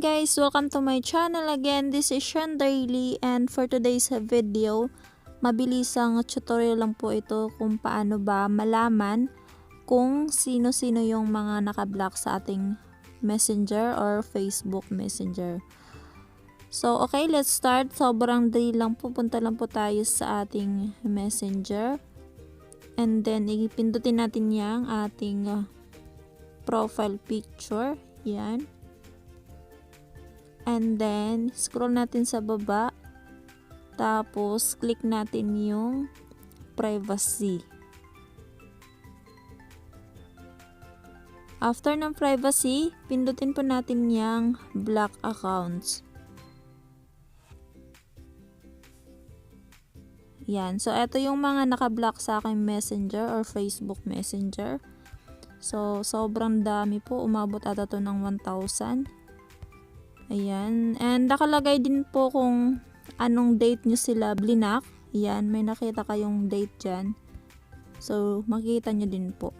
guys, welcome to my channel again. This is Xianderlee, and for today's video, mabilisang tutorial lang po ito kung paano ba malaman kung sino-sino yung mga naka-block sa ating Messenger or Facebook Messenger. So okay, let's start. Sobrang dali lang po. Punta lang po tayo sa ating Messenger. And then ipindutin natin yung ating profile picture. Yan. And then, scroll natin sa baba. Tapos, click natin yung privacy. After ng privacy, pindutin po natin yung block accounts. Yan. So, ito yung mga naka-block sa aking Messenger or Facebook Messenger. So, sobrang dami po. Umabot ata to ng 1,000. Ayan. And nakalagay din po kung anong date nyo sila blinak. Ayan. May nakita kayong date dyan. So, makikita nyo din po.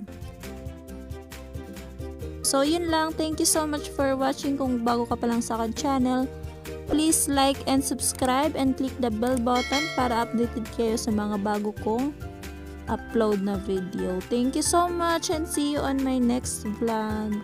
So, yun lang. Thank you so much for watching. Kung bago ka pa lang sa akin channel, please like and subscribe and click the bell button para updated kayo sa mga bago kong upload na video. Thank you so much and see you on my next vlog.